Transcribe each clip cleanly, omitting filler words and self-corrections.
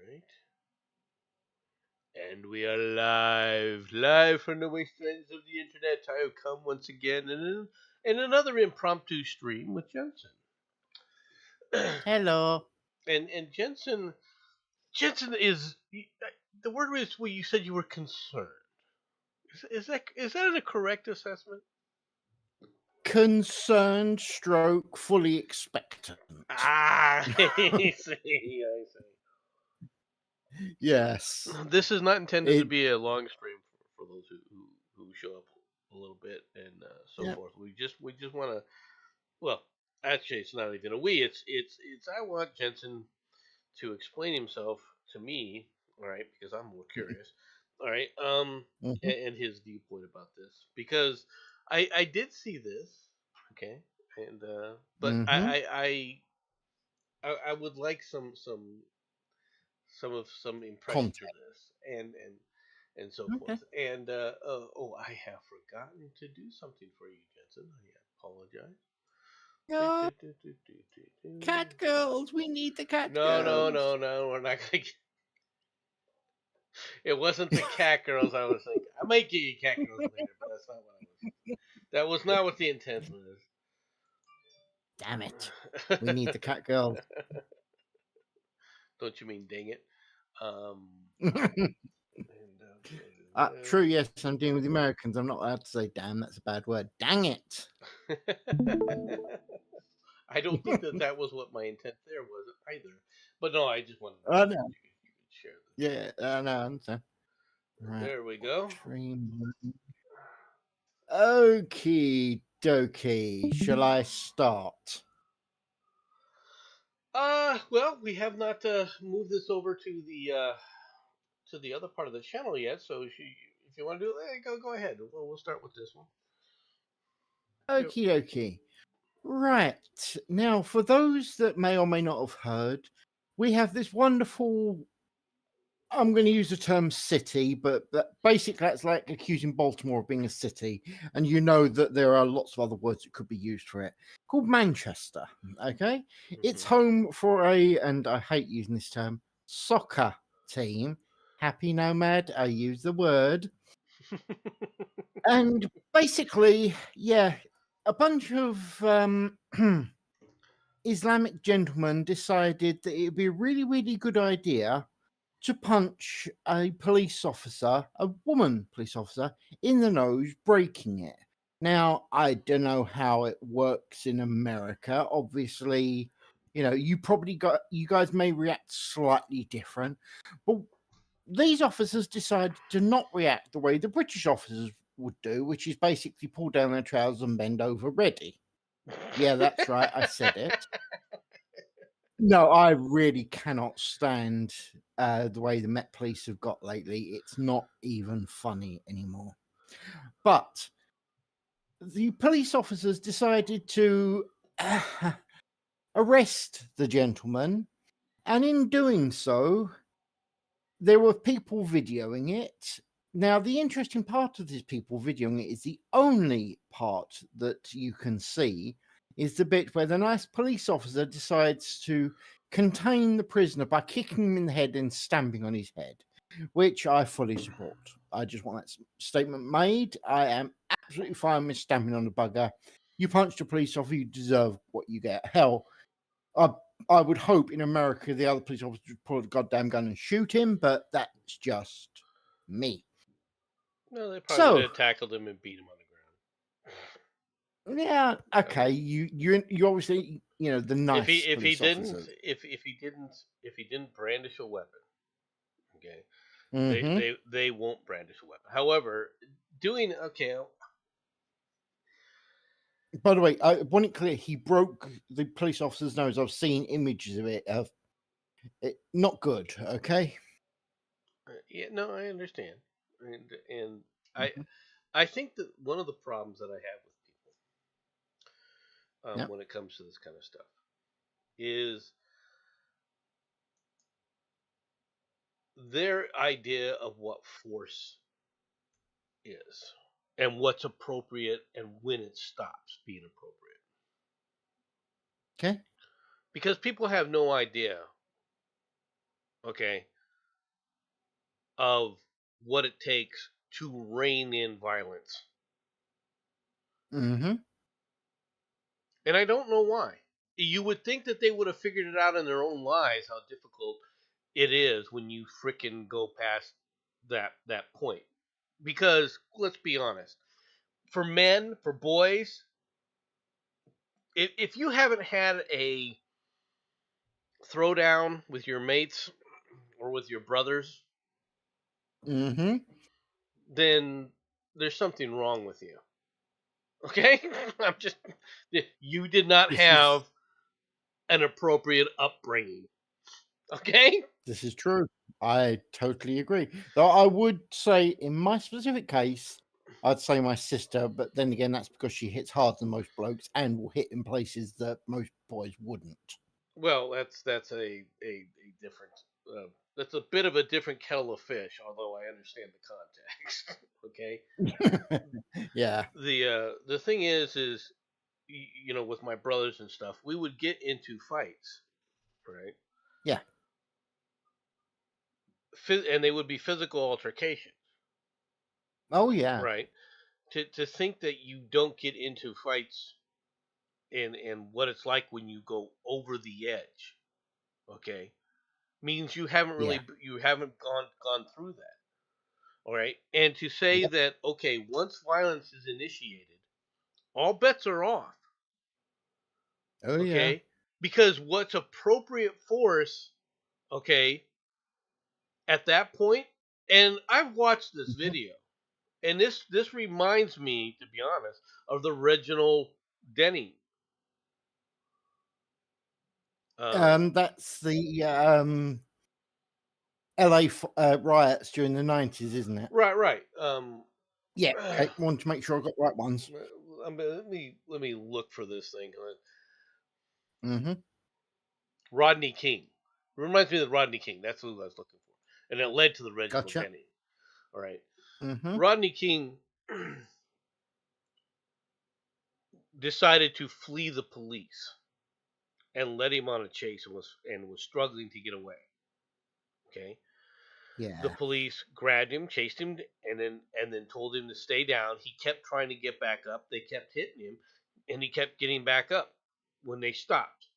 right. And we are live from the wastelands of the internet. I have come once again in another impromptu stream with Jensen. Hello. And Jensen is the word was where you said you were concerned. Is that a correct assessment? Concerned stroke fully expectant. Ah, I see. Yes. This is not intended to It be a long stream for those who show up a little bit and so yeah. forth. We just want to. Well, actually, it's not even a we. It's. I want Jensen to explain himself to me. All right, because I'm more curious. All right. Mhm. And his viewpoint about this because I did see this. Okay. And but Mhm. I would like some impression to Contact. this and so forth. Okay. And oh, I have forgotten to do something for you, Jensen. I apologize. Do, Oh, do, do, do, do, do, do. cat girls. We need the cat No, no, girls. no, no. We're not gonna. It wasn't the cat girls I was thinking. I might get you cat girls later, but that's not what I was. That was not what the intent Damn it. We need was. the cat girls. Don't you mean dang it? Um. And, True. Yes, I'm dealing with the Americans. I'm not allowed to say "damn." That's a bad word. Dang it. I don't think that was what my intent there was either. But no, I just wanted to I make sure know. you could share Yeah. I know. I understand. this. Right. There we go. Dream. Okie dokie. Shall I start? Well, we have not moved this over to the other part of the channel yet. So if you want to do it, go ahead. We'll start with this one. Yep. Okie dokie. Right. Now, for those that may or may not have heard, we have this wonderful, I'm going to use the term city, but basically that's like accusing Baltimore of being a city. And you know that there are lots of other words that could be used for it, called Manchester. Okay. It's Mm-hmm. home for and I hate using this term, soccer team. Happy Nomad, I use the word. And basically, yeah, a bunch of Islamic gentlemen decided that it would be a really, really good idea to punch a police officer, a woman police officer, in the nose, breaking it. Now, I don't know how it works in America. Obviously, you guys may react slightly different, but these officers decided to not react the way the British officers would do, which is basically pull down their trousers and bend over ready. Yeah, that's right. I said it. No, I really cannot stand the way the Met Police have got lately. It's not even funny anymore. But the police officers decided to arrest the gentleman, and in doing so, there were people videoing it. Now, the interesting part of this people videoing it is the only part that you can see is the bit where the nice police officer decides to contain the prisoner by kicking him in the head and stamping on his head, which I fully support. I just want that statement made. I am absolutely fine with stamping on the bugger. You punched a police officer, you deserve what you get. Hell, I I would hope in America the other police officer would pull a goddamn gun and shoot him, but that's just me. No, they probably would So have tackled him and beat him on the yeah, ground. okay, you obviously the If he nice if he police didn't officers. if he didn't brandish a weapon, okay, they Hmm. they they won't brandish a weapon. However, doing okay, By the way, I want it clear, he broke the police officer's nose. I've seen images of it. Of it, not good. Okay. yeah, no, I understand, and I Mhm. I think that one of the problems that I have with people Yeah. when it comes to this kind of stuff is their idea of what force is and what's appropriate and when it stops being appropriate. Okay. Because people have no idea, okay? of what it takes to rein in violence. Mm-hmm. And I don't know why. You would think that they would have figured it out in their own lives how difficult it is when you frickin' go past that point. Because let's be honest, for men, for boys, if you haven't had a throwdown with your mates or with your brothers, Mm-hmm. then there's something wrong with you. Okay? I'm just you did not This is have an appropriate upbringing. Okay? this is true. I totally agree. Though I would say, in my specific case, I'd say my sister, but then again, that's because she hits harder than most blokes and will hit in places that most boys wouldn't. Well, that's a different that's a bit of a different kettle of fish, although I understand the context. Okay? Yeah. The thing is with my brothers and stuff, we would get into fights, right? Yeah. And they would be physical altercations, Oh, yeah. right? To think that you don't get into fights and what it's like when you go over the edge, okay, means Yeah. you haven't gone through that. All right. And to say Yep. that, okay, once violence is initiated, all bets are off. Oh, yeah. Okay. Because what's appropriate force, okay, at that point, and I've watched this Mhm. video, and this reminds me, to be honest, of the Reginald Denny. That's the LA riots during the 90s, isn't it? Right, right. Yeah. Okay. Want to make sure I got the right ones. let me look for this thing. Mm-hmm. Rodney King. It reminds me of Rodney King. That's who I was looking for. And it led to the Reginald Gotcha. Denny. All right. Mm-hmm. Rodney King decided to flee the police and led him on a chase and was struggling to get away. Okay. The Yeah. police grabbed him, chased him, and then told him to stay down. He kept trying to get back up. They kept hitting him, and he kept getting back up when they stopped.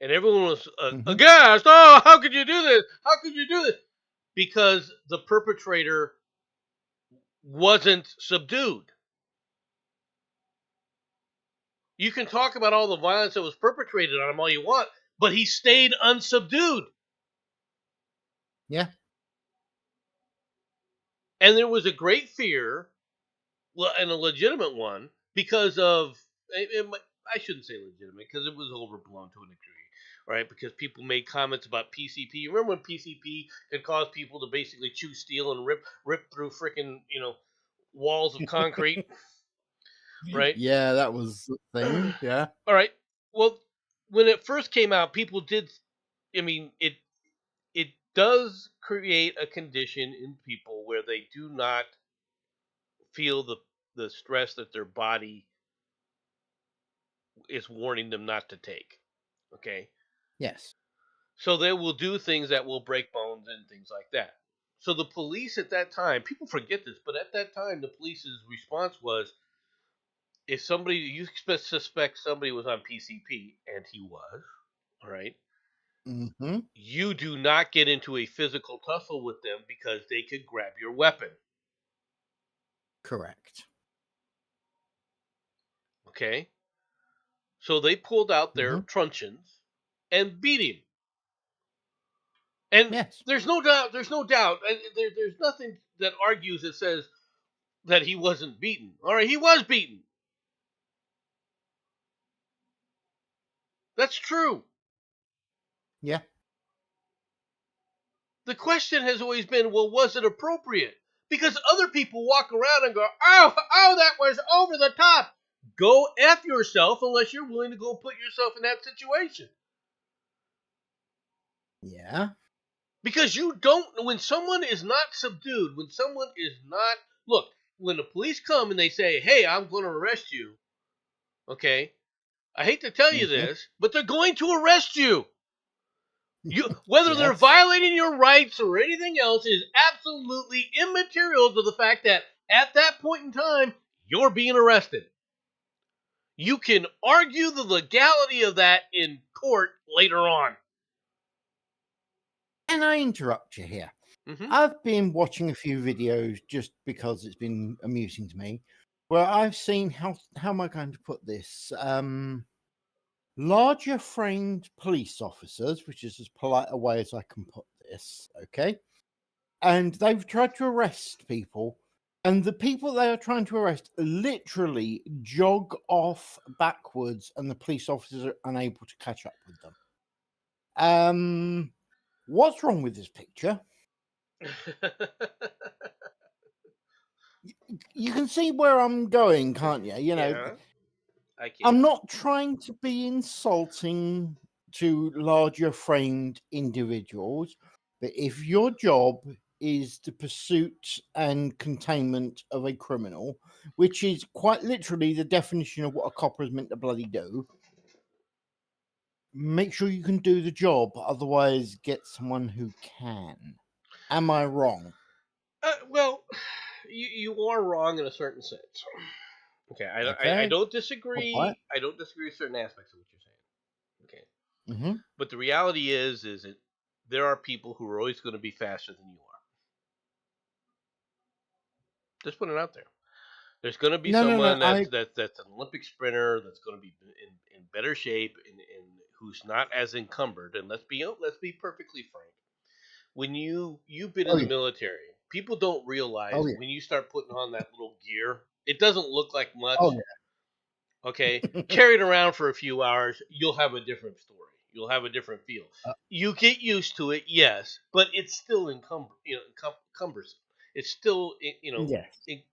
And everyone was Mm-hmm. aghast. Oh, how could you do this? How could you do this? Because the perpetrator wasn't subdued. You can talk about all the violence that was perpetrated on him all you want, but he stayed unsubdued. Yeah. And there was a great fear, and a legitimate one, because of, I shouldn't say legitimate, because it was overblown to a degree, right? Because people made comments about PCP. You remember when PCP could cause people to basically chew steel and rip through freaking, walls of concrete, right? Yeah, that was the thing. Yeah. All right. Well, when it first came out, people did. I mean, it does create a condition in people where they do not feel the stress that their body is warning them not to take. Okay, Yes. so they will do things that will break bones and things like that. So the police at that time, people forget this, but at that time, the police's response was, if somebody you suspect somebody was on PCP, and he was, all right, Mm-hmm. you do not get into a physical tussle with them because they could grab your weapon. Correct. Okay? So they pulled out their Mm-hmm. truncheons and beat him. And Yes. there's no doubt, there's nothing that argues that says that he wasn't beaten. All right, he was beaten. That's true. Yeah. The question has always been, well, was it appropriate? Because other people walk around and go, oh, that was over the top. Go F yourself unless you're willing to go put yourself in that situation. Yeah. Because you don't, when someone is not subdued, when someone is not, look, when the police come and they say, hey, I'm going to arrest you, okay, I hate to tell you Mm-hmm. this, but they're going to arrest you. Whether they're Yes. violating your rights or anything else is absolutely immaterial to the fact that at that point in time, you're being arrested. You can argue the legality of that in court later on. Can I interrupt you here? Mm-hmm. I've been watching a few videos just because it's been amusing to me, where I've seen how am I going to put this? Larger framed police officers, which is as polite a way as I can put this, okay? And they've tried to arrest people, and the people they are trying to arrest literally jog off backwards, and the police officers are unable to catch up with them. What's wrong with this picture? You can see where I'm going, can't you? Yeah, I I'm can. not trying to be insulting to larger framed individuals, but if your job is the pursuit and containment of a criminal, which is quite literally the definition of what a copper is meant to bloody do, make sure you can do the job. Otherwise, get someone who can. Am I wrong? Well, you are wrong in a certain sense. Okay, I Okay. don't All right. disagree. I don't disagree with certain aspects of what you're saying. Okay, Mm-hmm. but the reality is that there are people who are always going to be faster than you are. Just put it out there. There's going to be No, no, no. someone that's an Olympic sprinter that's going to be in better shape and who's not as encumbered. And let's be perfectly frank. When you've been in Oh the yeah. military, people don't realize Oh yeah. when you start putting on that little gear, it doesn't look like Oh much. Okay, yeah. carry it around for a few hours, you'll have a different story. You'll have a different feel. You get used to it, yes, but it's still cumbersome. It's still Yes. it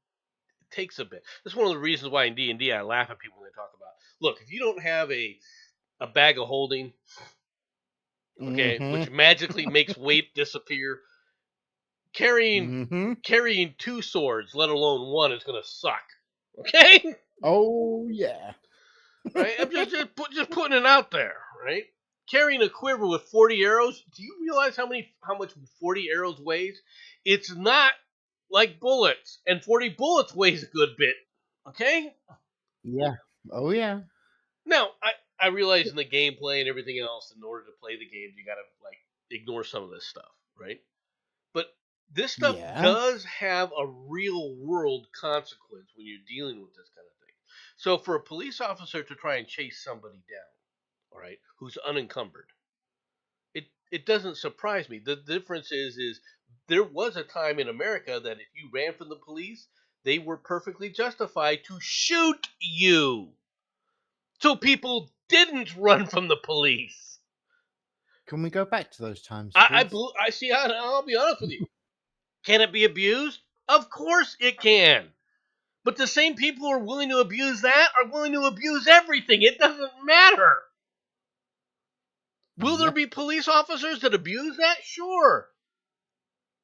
takes a bit. That's one of the reasons why in D&D I laugh at people when they talk about, look, if you don't have a bag of holding, okay, Mm-hmm. which magically makes weight disappear, carrying Mm-hmm. carrying two swords, let alone one, is gonna suck. Okay, Oh yeah. right? I'm just putting it out there, right? Carrying a quiver with 40 arrows. Do you realize how much 40 arrows weighs? It's not like bullets, and 40 bullets weighs a good bit. Okay. Yeah. Oh yeah. Now I realize in the gameplay and everything else, in order to play the game, you gotta like ignore some of this stuff, right? But this stuff Yeah. does have a real world consequence when you're dealing with this kind of thing. So for a police officer to try and chase somebody down, all right, who's unencumbered, it doesn't surprise me. The difference is there was a time in America that if you ran from the police, they were perfectly justified to shoot you. So people didn't run from the police. Can we go back to those times, please? I see. I'll be honest with you. Can it be abused? Of course it can. But the same people who are willing to abuse that are willing to abuse everything. It doesn't matter. Will there Yeah. be police officers that abuse that? Sure.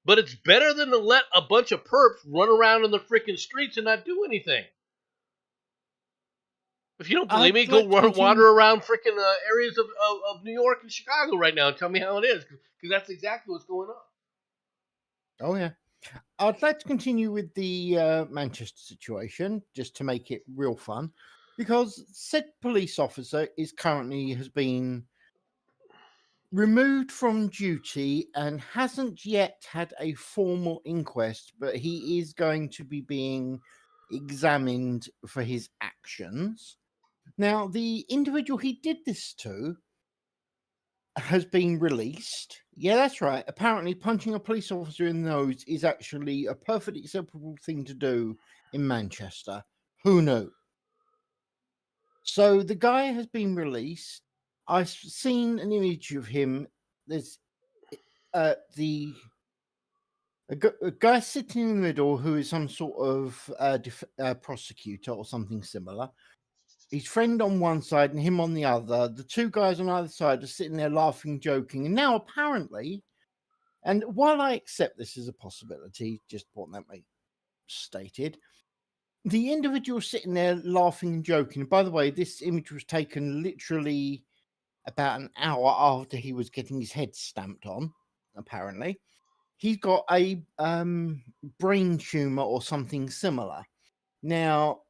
But it's better than to let a bunch of perps run around in the freaking streets and not do anything. If you don't believe me, I'd go like to continue. wander around freaking areas of New York and Chicago right now and tell me how it is, because that's exactly what's going on. Oh yeah. I'd like to continue with the Manchester situation just to make it real fun, because said police officer has been removed from duty and hasn't yet had a formal inquest, but he is going to be being examined for his actions. Now, the individual he did this to has been released. Yeah, that's right. Apparently, punching a police officer in the nose is actually a perfectly acceptable thing to do in Manchester. Who knew? So the guy has been released. I've seen an image of him. There's the a guy sitting in the middle who is some sort of prosecutor or something similar. His friend on one side and him on the other. The two guys on either side are sitting there laughing, joking. And now, apparently, and while I accept this as a possibility, just want that be stated, the individual sitting there laughing and joking. By the way, this image was taken literally about an hour after he was getting his head stamped on, apparently, he's got a brain tumor or something similar. Now,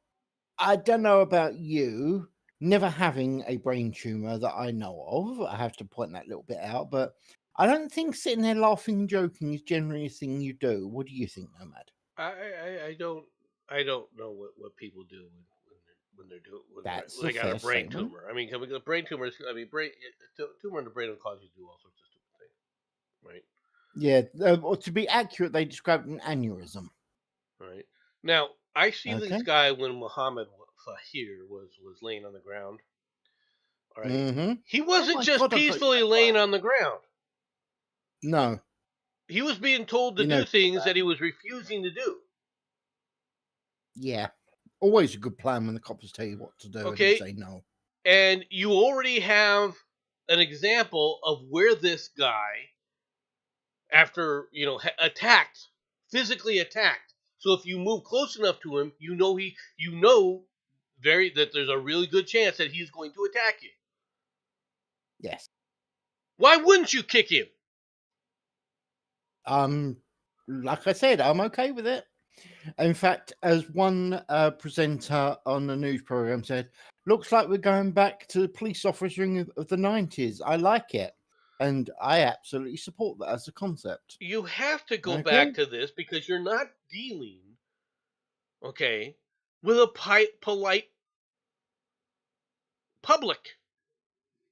I don't know about you, never having a brain tumor that I know of. I have to point that little bit out, but I don't think sitting there laughing and joking is generally a thing you do. What do you think, Nomad? I don't know what people do when they're doing when That's a they got a fair brain statement. tumor. I mean, the brain tumors. I mean, tumor in the brain will cause you to do all sorts of stupid things, right? Yeah, or to be accurate, they described an aneurysm. Right. Now, I see this Okay. guy when Muhammad Fahir was laying on the ground. All right. Mm-hmm. He Oh wasn't my just God, I got peacefully laying on the ground. no. He was being told to You do know, things that he was refusing to do. yeah, always a good plan when the coppers tell you what to do and you Okay. say no. And you already have an example of where this guy, after attacked, physically attacked. So if you move close enough to him, you know very that there's a really good chance that he's going to attack you. Yes. Why wouldn't you kick him? Like I said, I'm okay with it. In fact, as one presenter on the news program said, looks like we're going back to the police officering of the 90s. I like it. And I absolutely support that as a concept. You have to go Okay. back to this because you're not dealing, okay, with a polite public.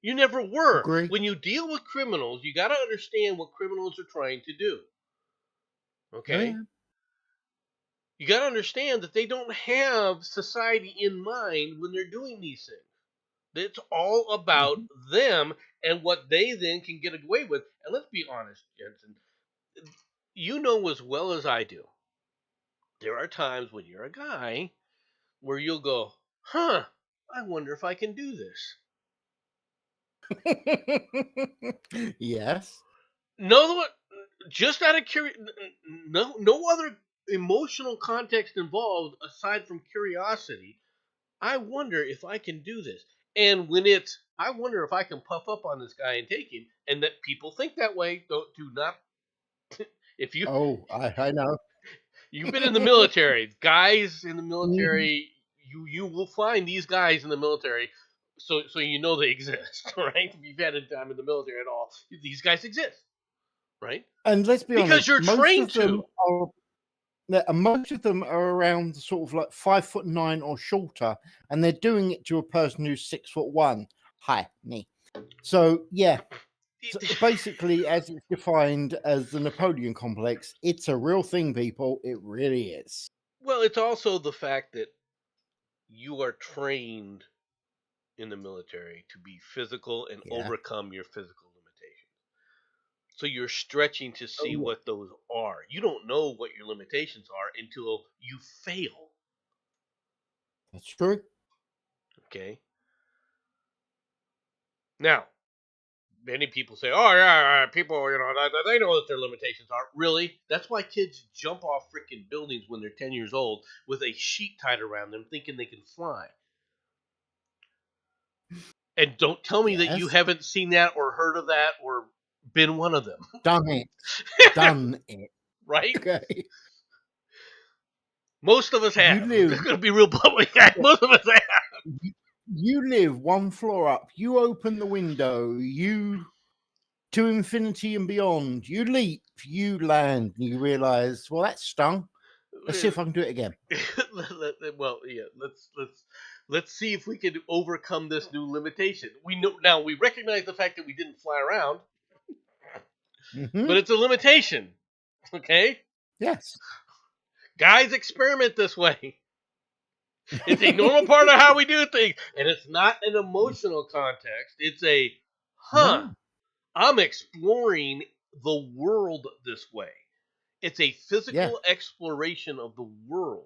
You never were. Agree. When you deal with criminals, you got to understand what criminals are trying to do. Oh, Okay? yeah. You got to understand that they don't have society in mind when they're doing these things. It's all about Mhm. them and what they then can get away with. And let's be honest, Jensen, you know as well as I do, there are times when you're a guy where you'll go, huh, I wonder if I can do this. Yes. No, just out of curiosity, no other emotional context involved aside from curiosity. I wonder if I can do this. And when it's, I wonder if I can puff up on this guy and take him, and that people think that way. Don't do not. If Oh, I know. you've been in the military, guys in the Mhm. military, you will find these guys in the military. So you know they exist, right? If you've had a time in the military at all, these guys exist, right? And let's be Because honest, you're trained to. most of them are around sort of like 5'9" or shorter, and they're doing it to a person who's 6'1". Hi, me. So yeah, so basically, as it's defined as the Napoleon complex, it's a real thing, people. It really is. Well, it's also the fact that you are trained in the military to be physical and Yeah. overcome your physical limitations. So you're stretching to Oh see yeah, what those are. You don't know what your limitations are until you fail. that's true. Okay. Now, many people say, "Oh yeah, people, they know what their limitations are." Really? That's why kids jump off freaking buildings when they're 10 years old with a sheet tied around them, thinking they can fly. And don't tell me that you Yes, haven't seen that or heard of that or been one of them, done it. Done it. right? Okay. Most of us You have. I'm live. just going to be real public. Most of us have. You live one floor up. You open the window. You to infinity and beyond. You leap. You land. And you realize, well, that stung. Let's see if I can do it again. Well, yeah. Let's see if we can overcome this new limitation. We know now. We recognize the fact that we didn't fly around, Hmm. but it's a limitation. Okay, Yes. guys, experiment this way. It's a normal part of how we do things, and it's not an emotional context. It's a, huh? No. I'm exploring the world this way. It's a Yeah. physical exploration of the world.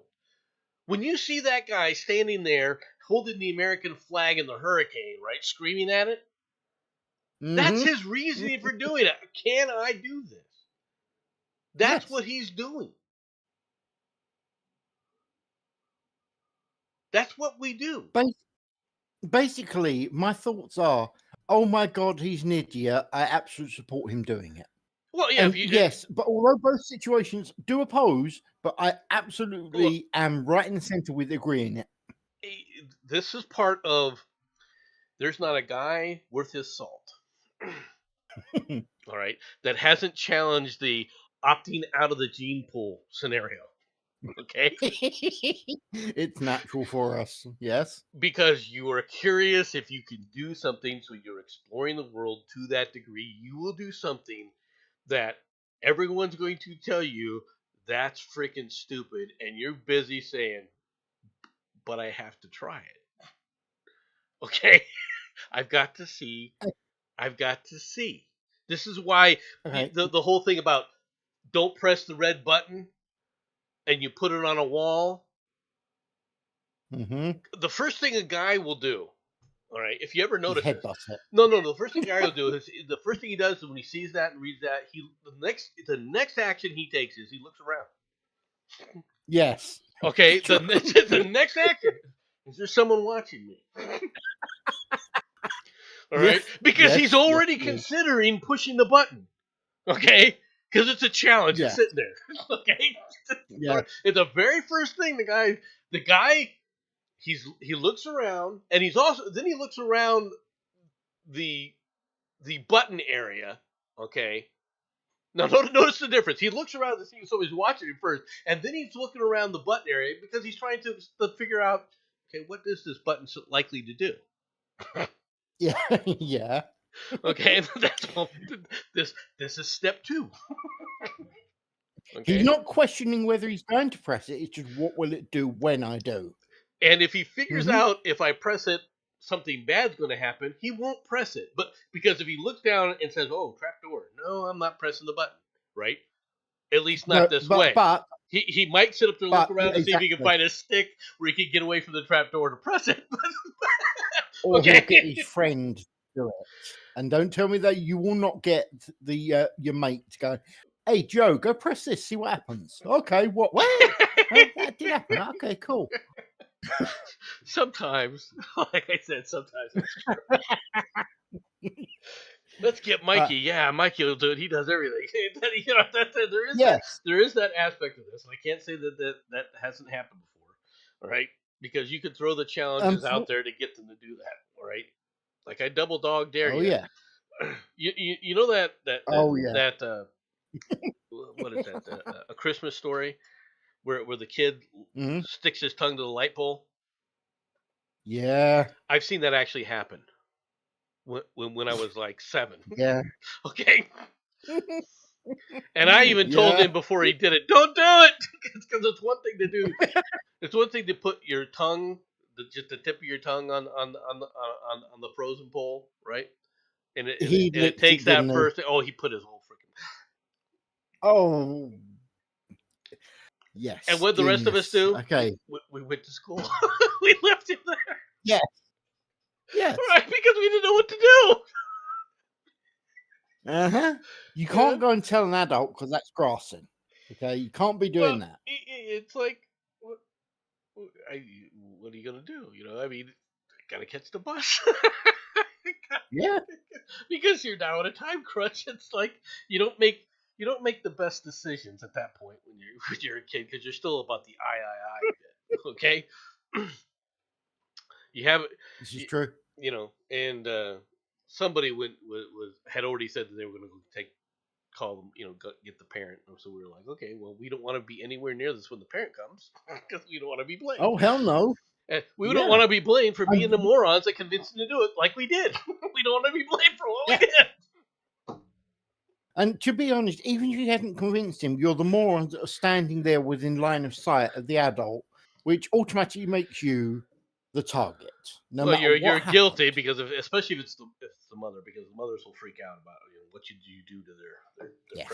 When you see that guy standing there holding the American flag in the hurricane, right, screaming at it, that's Hmm. his reasoning for doing it. Can I do this? That's Yes. what he's doing. That's what we do. Ba- Basically, my thoughts are oh my God, he's an idiot. I absolutely support him doing it. Well, yeah, And yes, but although both situations do oppose, but I look, absolutely am right in the center with agreeing it. this is part of. There's not a guy worth his salt. All right, that hasn't challenged the opting out of the gene pool scenario. Okay, It's natural for us. Yes. because you are curious if you can do something, so you're exploring the world to that degree. You will do something that everyone's going to tell you that's freaking stupid, and you're busy saying, "But I have to try it." Okay, I've got to see. I've got to see. This is why Okay. the whole thing about don't press the red button and you put it on a wall. Mm-hmm. The first thing a guy will do, all right, if you ever His notice head this, busts it. no, the first thing a guy will do is the first thing he does is when he sees that and reads that, the next action he takes is he looks around. Yes. Okay, True. the next action is there someone watching me? All right, Yes. because Yes. he's already Yes. considering pushing the button. Okay, because it's a challenge. Yeah. It's sitting there. Okay, Yeah. it's the very first thing the guy he looks around, and he looks around the button area. Okay, now notice the difference. He looks around to see somebody's watching him first, and then he's looking around the button area because he's trying to figure out, okay, what is this button likely to do? Yeah. Yeah. Okay, that's this is step 2. He's Okay, not questioning whether he's going to press it. It's just what will it do when I do. and if he figures Mm-hmm. out if I press it, something bad's going to happen, he won't press it. But because if he looks down and says, "Oh, trapdoor," no, I'm not pressing the button. Right? At least not No, this way. but He might sit up there and look around yeah, to see if he can exactly. find a stick where he can get away from the trapdoor to press it. Or he'll get Okay. his friend to do it. And don't tell me that you will not get the your mate to go, "Hey Joe, go press this, see what happens." Okay, what? Where? That did happen. Okay, cool. Sometimes, like I said, sometimes that's true. Let's get Mikey. Yeah, Mikey will do it. He does everything. You know, Yes. there is that aspect of this, and I can't say that hasn't happened before. All right, because you could throw the challenges out there to get them to do that. All right, like I double dog dare Oh you. yeah. You know Oh yeah. what is that? A Christmas Story where the kid Mm-hmm. sticks his tongue to the light pole. Yeah. I've seen that actually happen when I was like 7. Yeah. Okay, and I even told Yeah. him before he did it, "Don't do it," because it's one thing to do. It's one thing to put your tongue, just the tip of your tongue on the frozen pole, right? And He it licked takes it, didn't that he? first. Oh, he put his whole freaking. Oh And yes. what the rest of us Genius. do? Okay. We went to school. We left him there, Yes. Yes. right? Because we didn't know what to do. Uh-huh. You Yeah. can't go and tell an adult because that's grassing. Okay, you can't be Well, doing that. it's like, what, what are you gonna do? You know, I mean, gotta catch the bus. Yeah. Because you're now in a time crunch. It's like you don't make the best decisions at that point when you're a kid because you're still about the I bit. Okay, you have This is you, true. you know, and somebody had already said that they were going to go call them, get the parent. And so we were like, okay, well, we don't want to be anywhere near this when the parent comes because we don't want to be blamed. Oh hell no. And we don't Yeah. want to be blamed for being And, the morons that convinced them to do it like we did. We don't want to be blamed for what yeah. we did. And to be honest, even if you hadn't convinced him, you're the morons that are standing there within line of sight of the adult, which automatically makes you the target. No Well, matter you're what guilty happens. because especially if it's the mother, because the mothers will freak out about what you do to their Yes.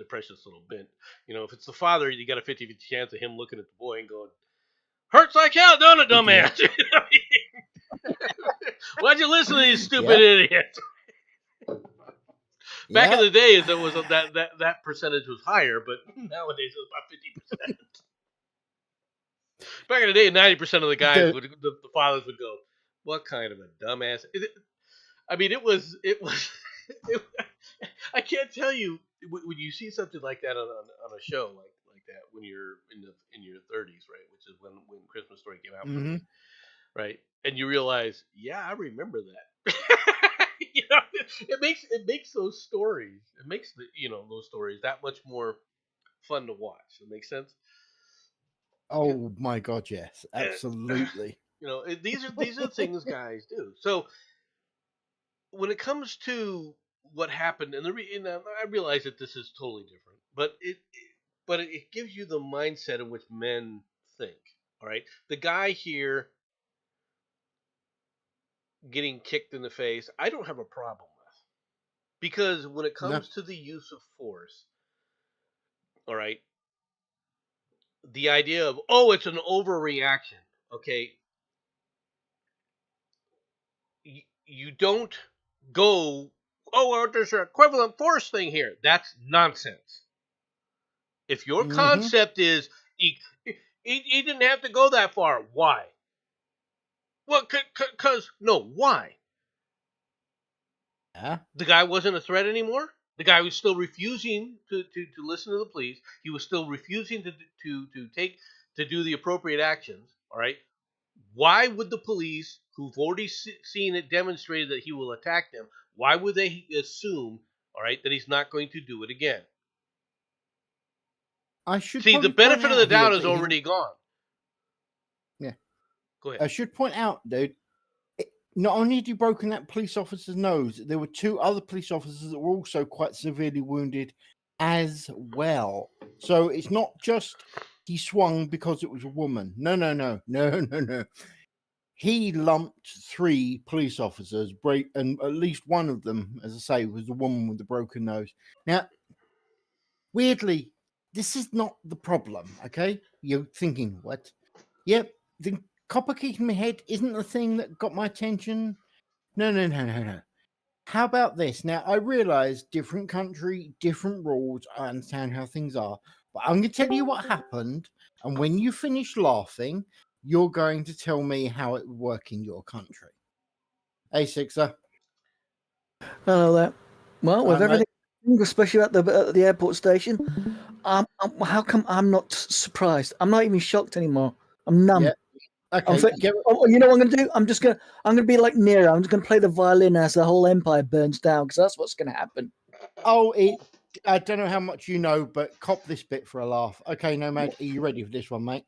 precious little bit. You know, if it's the father, you got a 50-50 chance of him looking at the boy and going, "Hurts like hell, don't it, dumbass?" Why'd you listen to these stupid idiots? Back in the days, it was that percentage was higher, but nowadays it's about 50%. Back in the day, 90% of the guys the fathers would go, "What kind of a dumbass?" I mean, it was. It, I can't tell you when you see something like that on a show like that when you're in your 30s, right? Which is when Christmas Story came out for Hmm. me, right? And you realize, yeah, I remember that. You know, it makes those stories. It makes those stories that much more fun to watch. It makes sense. Oh my God, yes, And, absolutely. these are things guys do. So when it comes to what happened, and I realize that this is totally different, but it gives you the mindset in which men think. All right, the guy here getting kicked in the face, I don't have a problem with, because when it No, comes to the use of force, all right, the idea of, oh, it's an overreaction. Okay, you don't go, oh, well, there's an equivalent force thing here. That's nonsense. If your hmm, concept is he didn't have to go that far, why? Well, because no, why? yeah, The guy wasn't a threat anymore. The guy was still refusing to listen to the police. He was still refusing to do the appropriate actions. All right. Why would the police, who've already seen it demonstrated that he will attack them, why would they assume, all right, that he's not going to do it again? I should See, the probably point benefit of out the here doubt is that he, already gone. yeah, Go ahead. I should point out, dude. Not only had he broken that police officer's nose, there were two other police officers that were also quite severely wounded as well. So it's not just he swung because it was a woman. No, no, no, no, no, no. He lumped three police officers, and at least one of them, as I say, was the woman with the broken nose. Now, weirdly, this is not the problem, okay? You're thinking, what? Yep, the copper kicking my head isn't the thing that got my attention. No, no, no, no, no. How about this? Now, I realize different country, different rules. I understand how things are. But I'm going to tell you what happened. And when you finish laughing, you're going to tell me how it would work in your country. Hey, Sixer. Hello there. Well, with Mate. everything, especially at the airport station, how come I'm not surprised? I'm not even shocked anymore. I'm numb. Yeah. Okay. You know what I'm going to do? I'm going to be like Nero. I'm just going to play the violin as the whole empire burns down, because that's what's going to happen. Oh, I don't know how much you know, but cop this bit for a laugh. Okay, Nomad, are you ready for this one, mate?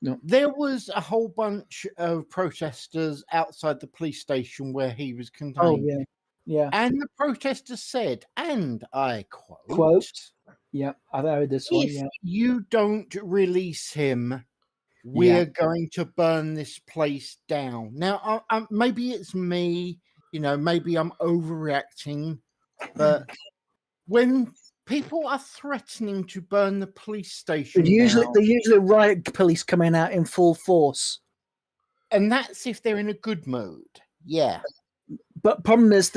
No. There was a whole bunch of protesters outside the police station where he was contained. Oh, yeah. Yeah. And the protesters said, and I Quote. Yeah, I've heard this one. if Yeah. you don't release him, we're going to burn this place down. Now, maybe it's me, maybe I'm overreacting, but when people are threatening to burn the police station down, They're usually riot police coming out in full force. and that's if they're in a good mood. Yeah. But problem is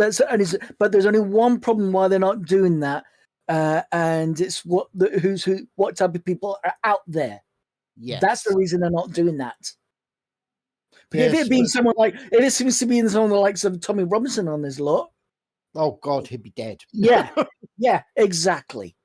but there's only one problem why they're not doing that, and it's what type of people are out there. Yes. That's the reason they're not doing that. But Yes, if it being someone like, if it seems to be someone the likes of Tommy Robinson on this lot, oh God, he'd be dead. yeah, yeah, exactly.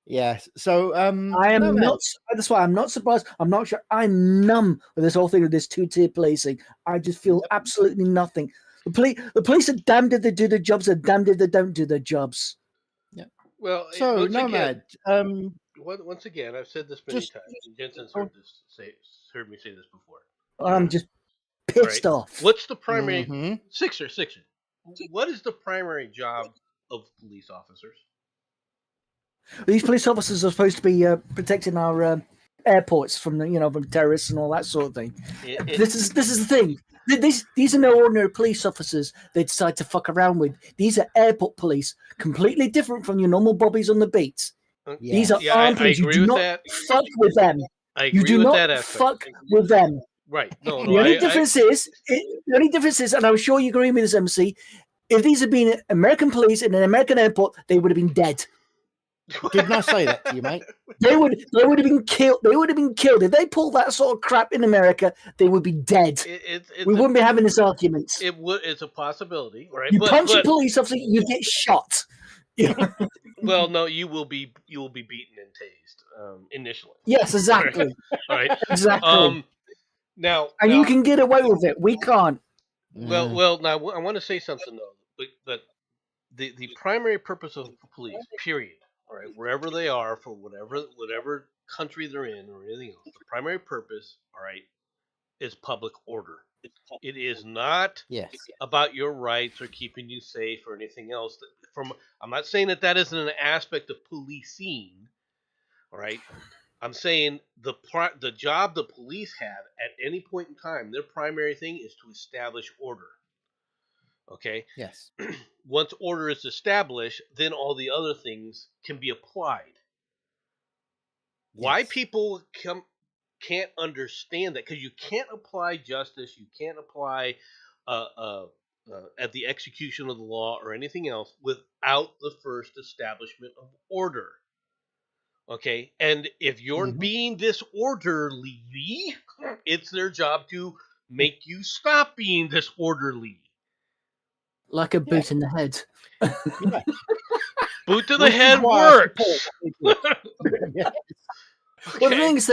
Yes. So I am not. That's why I'm not surprised. I'm not sure. I'm numb with this whole thing of this two-tier policing. I just feel absolutely nothing. The police are damned if they do their jobs. They're damned if they don't do their jobs. Yeah. Well, so Nomad. Once again, I've said this many times, and Jensen's heard me say this before. I'm just pissed off. What's the primary Sixer? What is the primary job of police officers? These police officers are supposed to be protecting our airports from from terrorists and all that sort of thing. This is the thing. These are no ordinary police officers they decide to fuck around with. These are airport police, completely different from your normal bobbies on the beat. These are armed police. You do not fuck with them. You do not fuck with them. Right. No. The only difference is, and I'm sure you agree with this, MC, if these had been American police in an American airport, they would have been dead. Didn't I say that to you, mate? They would have been killed. They would have been killed if they pulled that sort of crap in America. They would be dead. We wouldn't be having this argument. It's a possibility, right? You punch a police officer, you get shot. Well, no, you will be beaten and tased initially. Yes, exactly. All right. Exactly. Now, you can get away with it. We can't. Well. Now I want to say something though, but the primary purpose of the police, period, all right, wherever they are, for whatever country they're in or anything else, the primary purpose, all right, is public order. It is not about your rights or keeping you safe or anything else. I'm not saying that isn't an aspect of policing, all right. I'm saying the job the police have at any point in time, their primary thing is to establish order. Okay? Yes. Once order is established, then all the other things can be applied. Why people can't understand that? Because you can't apply justice, you can't apply at the execution of the law or anything else without the first establishment of order. Okay, and if you're being disorderly, it's their job to make you stop being disorderly. Like a boot in the head. Boot to the head works. Well, the thing is,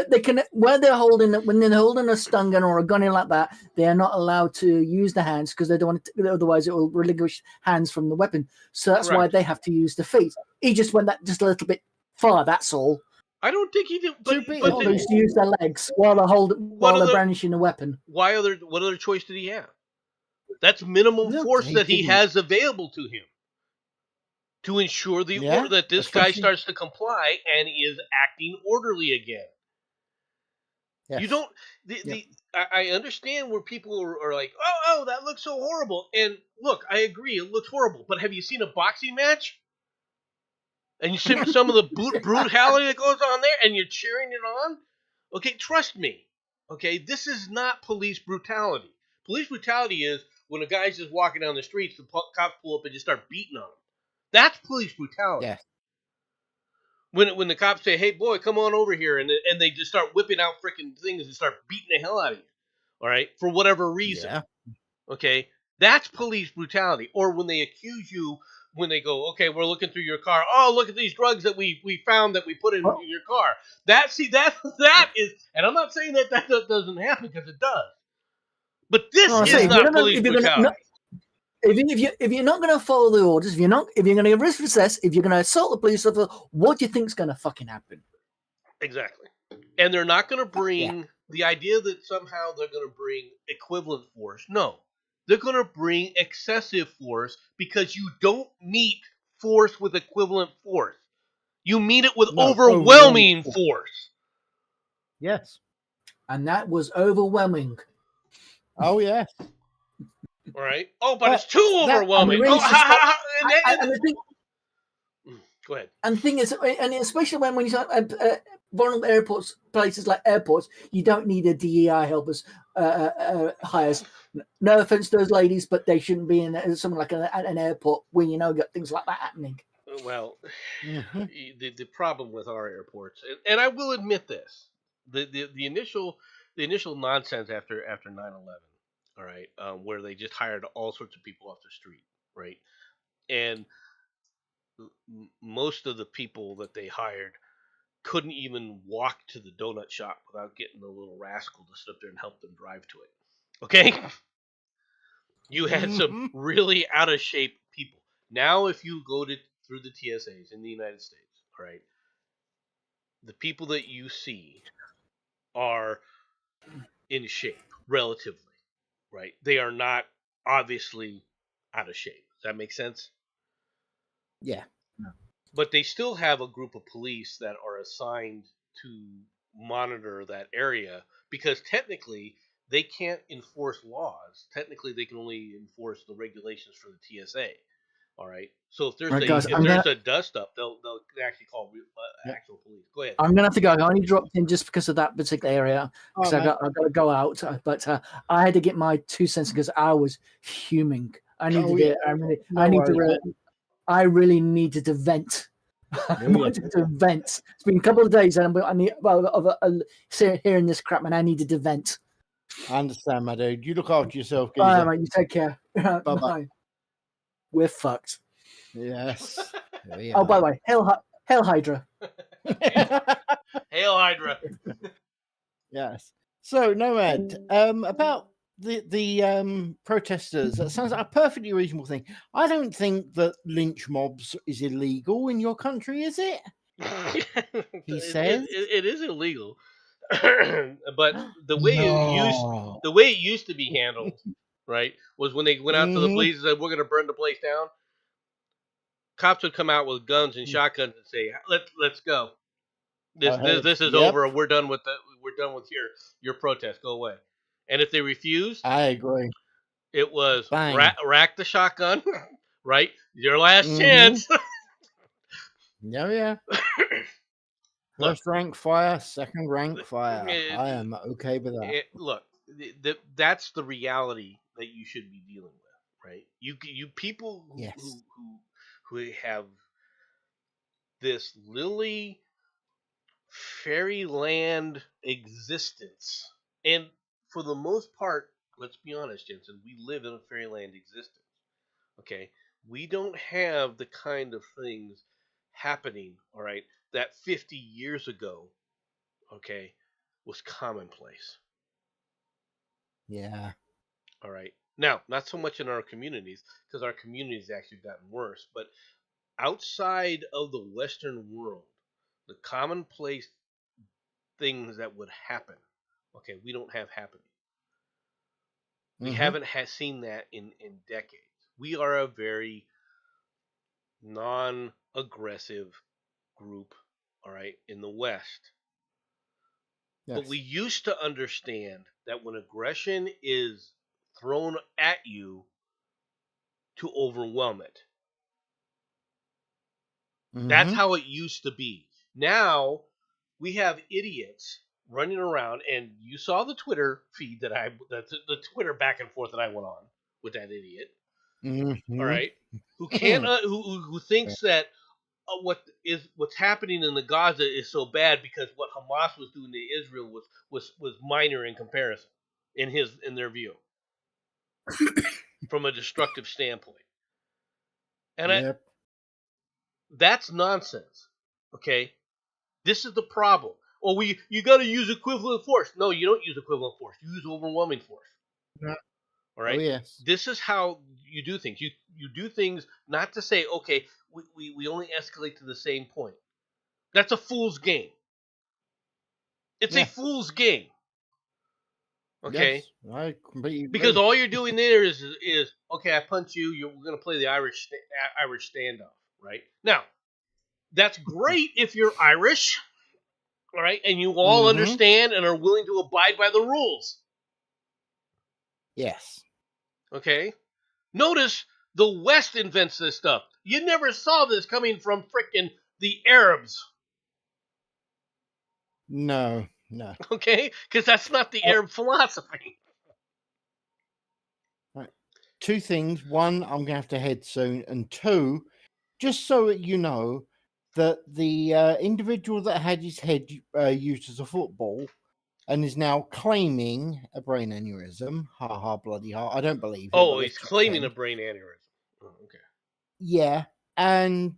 they can when they're holding a stun gun or a gun like that, they are not allowed to use the hands because they don't want to, otherwise it will relinquish hands from the weapon. So that's why they have to use the feet. He just went that just a little bit far. That's all. I don't think he did. But they used to use their legs while they're brandishing the weapon. What other choice did he have? That's minimum force that he has available to him to ensure the order that this guy starts to comply and is acting orderly again. Yes. You don't. I understand where people are like, oh, that looks so horrible. And look, I agree, it looks horrible. But have you seen a boxing match? And you see some of the brutality that goes on there, and you're cheering it on? Okay, trust me. Okay, this is not police brutality. Police brutality is when a guy's just walking down the streets, the cops pull up and just start beating on him. That's police brutality. Yeah. When the cops say, "Hey, boy, come on over here," and they just start whipping out freaking things and start beating the hell out of you, all right, for whatever reason. Yeah. Okay, that's police brutality. Or when they accuse you, when they go, "Okay, we're looking through your car. Oh, look at these drugs that we found that we put in your car." That is, and I'm not saying that doesn't happen, because it does. But this is not police brutality. If you're not going to follow the orders, if you're going to risk recess, if you're going to assault the police officer, what do you think's going to fucking happen? Exactly. And they're not going to bring the idea that somehow they're going to bring equivalent force. No, they're going to bring excessive force, because you don't meet force with equivalent force. You meet it with overwhelming force. Yes. And that was overwhelming. Oh, yes. All right. Oh, but it's too overwhelming. Go ahead. And the thing is, and especially when you talk vulnerable airports, places like airports, you don't need a DEI helpers hires. No offense to those ladies, but they shouldn't be in something like an airport when you got things like that happening. Well, the problem with our airports, and I will admit this, the initial nonsense after 9/11. All right, where they just hired all sorts of people off the street, right? And most of the people that they hired couldn't even walk to the donut shop without getting the little rascal to sit up there and help them drive to it. Okay? You had some really out of shape people. Now, if you go through the TSAs in the United States, all right, the people that you see are in shape, relatively. Right, they are not obviously out of shape. Does that make sense? Yeah. But they still have a group of police that are assigned to monitor that area, because technically they can't enforce laws. Technically, they can only enforce the regulations for the TSA. All right. So if there's a dust up, they'll actually call actual police. Go ahead. I'm gonna have to go. I only dropped in just because of that particular area, because I've got to go out. But I had to get my 2 cents because I was fuming. I needed it. I I really needed to vent. I wanted to vent. It's been a couple of days, and I need hearing this crap, and I needed to vent. I understand, my dude. You look after yourself, All geezer. right, you take care. Bye-bye. We're fucked. Yes. Oh, by the way, Hail Hydra. Hail Hydra. Yes. So, Nomad, about the protesters, that sounds like a perfectly reasonable thing. I don't think that lynch mobs is illegal in your country, is it? He says it is illegal, but the way it used to be handled, right, was when they went out to the police and said, "We're going to burn the place down." Cops would come out with guns and shotguns and say, "Let's go. This is over. We're done with your protest. Go away." And if they refused, I agree. It was rack the shotgun, right? Your last chance. Yeah. First rank fire, second rank fire. I am okay with that. Look, that's the reality that you should be dealing with, right? You people who have this lily fairyland existence, and for the most part, let's be honest, Jensen, we live in a fairyland existence. Okay, we don't have the kind of things happening, all right, that 50 years ago, okay, was commonplace. Yeah. All right. Now, not so much in our communities, because our communities actually gotten worse, but outside of the Western world, the commonplace things that would happen, okay, we don't have happening. We haven't seen that in decades. We are a very non-aggressive group, all right, in the West. Yes. But we used to understand that when aggression is thrown at you, to overwhelm it. That's how it used to be. Now we have idiots running around, and you saw the Twitter feed the Twitter back and forth that I went on with that idiot. All right, who can't who thinks that what's happening in the Gaza is so bad because what Hamas was doing to Israel was minor in comparison in their view from a destructive standpoint. And that's nonsense. Okay, this is the problem. Oh, you got to use equivalent force. No, you don't use equivalent force. You use overwhelming force. Yeah. All right. Oh, yes. This is how you do things. You do things not to say, okay, we only escalate to the same point. That's a fool's game. It's a fool's game. Okay. Yes, I completely agree. Because all you're doing there is okay, I punch you. We're going to play the Irish standoff, right? Now, that's great if you're Irish, all right, and you all understand and are willing to abide by the rules. Yes. Okay. Notice the West invents this stuff. You never saw this coming from frickin' the Arabs. No. Okay? Because that's not the Arab philosophy. Right. Two things. One, I'm going to have to head soon. And two, just so that you know that the individual that had his head used as a football and is now claiming a brain aneurysm. Ha ha, bloody ha. I don't believe it. Oh, he's claiming a brain aneurysm. Oh, okay. Yeah. And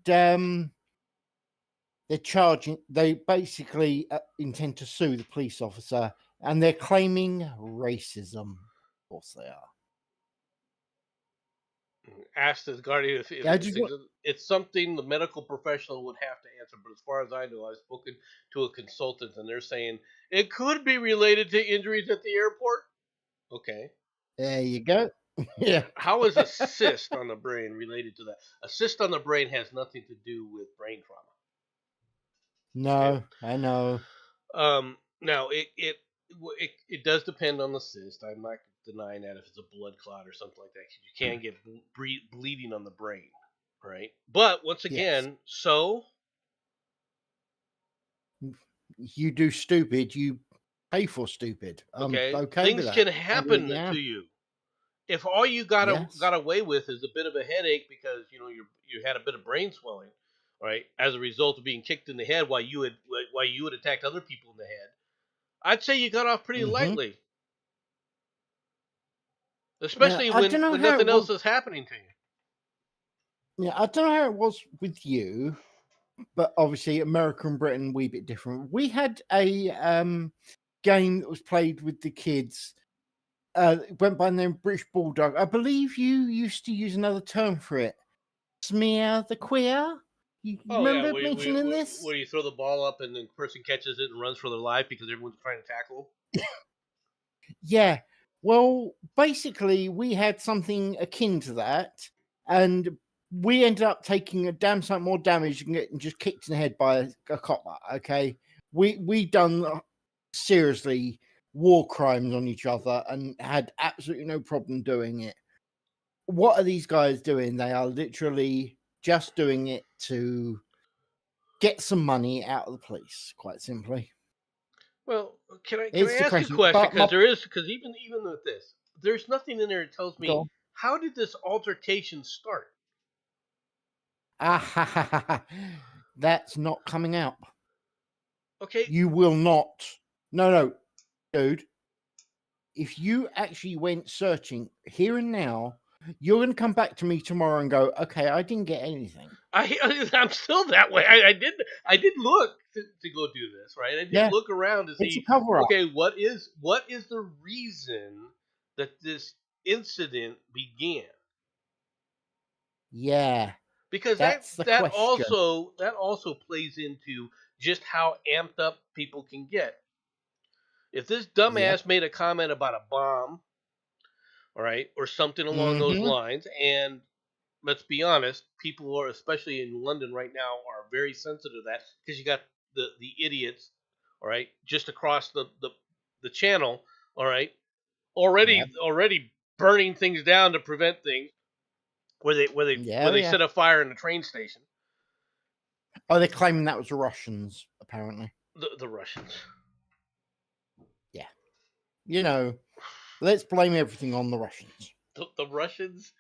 they basically intend to sue the police officer, and they're claiming racism. Of course they are. Asked the guardian if it's something the medical professional would have to answer, but as far as I know, I've spoken to a consultant, and they're saying it could be related to injuries at the airport. Okay. There you go. Yeah. How is a cyst on the brain related to that? A cyst on the brain has nothing to do with brain trauma. No, okay. I know. Now it does depend on the cyst. I'm not denying that if it's a blood clot or something like that. You can get bleeding on the brain, right? But once again, so you do stupid, you pay for stupid. Okay, okay things can happen to you. if all you got Yes. away with is a bit of a headache because you had a bit of brain swelling, right, as a result of being kicked in the head while you had attacked other people in the head, I'd say you got off pretty Hmm. lightly, Now especially I don't know when how it nothing was. else is happening to you. Yeah, I don't know how it was with you, but obviously America and Britain we bit different. We had a game that was played with the kids. It went by the name British Bulldog. I believe you used to use another term for it. Smear the queer. You Oh yeah, remember mentioning this? where you throw the ball up and the person catches it and runs for their life because everyone's trying to tackle Yeah. Well, basically, we had something akin to that, and we ended up taking a damn sight more damage and getting just kicked in the head by a copper. Okay, we done seriously war crimes on each other and had absolutely no problem doing it. What are these guys doing? They are literally just doing it to get some money out of the police, quite simply. Well, can I It's the ask you a question. question? But my Because even with this, there's nothing in there that tells me go. how did this altercation start. Ah, that's not coming out. Okay, You will not. No, no, dude. If you actually went searching here and now, you're going to come back to me tomorrow and go, okay, I didn't get anything. I'm still that way. I did look to go do this, right? I did Yeah, look around to it's a see, cover up. okay, what is the reason that this incident began? Yeah, Because that's the question. that also plays into just how amped up people can get. If this Yeah. dumbass made a comment about a bomb, all right, or something along those Mm-hmm. lines, and let's be honest, people are, especially in London right now, are very sensitive to that because you got the idiots, all right, just across the channel, all right, Yeah. already burning things down to prevent things where Yeah, they yeah. set a fire in the train station. Oh, they're claiming that was the Russians, apparently. The Russians. Yeah. You know, let's blame everything on the Russians. The Russians.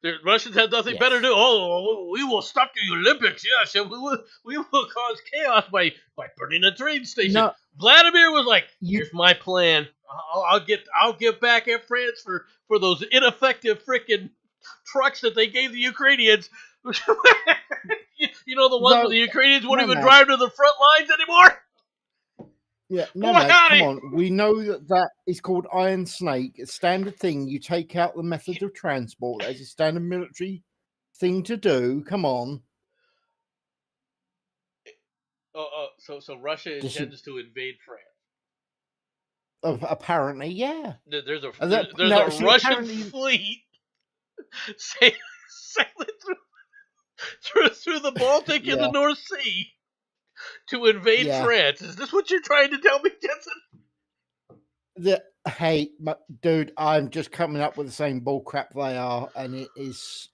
The Russians have nothing better to Yes. do. Oh, we will stop the Olympics. Yes, and we will cause chaos by burning a train station. No, Vladimir was like, you. "Here's my plan. I'll get back at France for those ineffective freaking trucks that they gave the Ukrainians." You know the ones where No, the Ukrainians won't no, even man. drive to the front lines anymore. Yeah, no, Boy, mate, come howdy! on. We know that that is called Iron Snake. A standard thing. You take out the method of transport. That's a standard military thing to do. Come on. So Russia This is, intends to invade France. apparently, yeah. There's a No, see, Russian apparently, fleet sailing through the Baltic and the yeah, North Sea to invade yeah. France. Is this what you're trying to tell me, Jensen? Hey, dude, I'm just coming up with the same bullcrap they are, and it is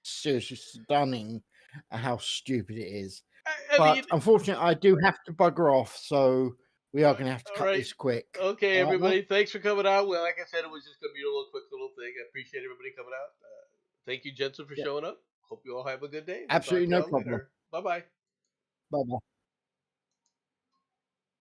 seriously stunning how stupid it is. I mean, But unfortunately, I do have to bugger off, so we are going to have to all cut right. this quick. Okay, All right, mate? everybody. Thanks for coming out. Well, like I said, it was just going to be a little quick little thing. I appreciate everybody coming out. Thank you, Jensen, for Yeah, showing up. Hope you all have a good day. We'll talk absolutely to no y'all problem. later. Bye bye. Bye bye.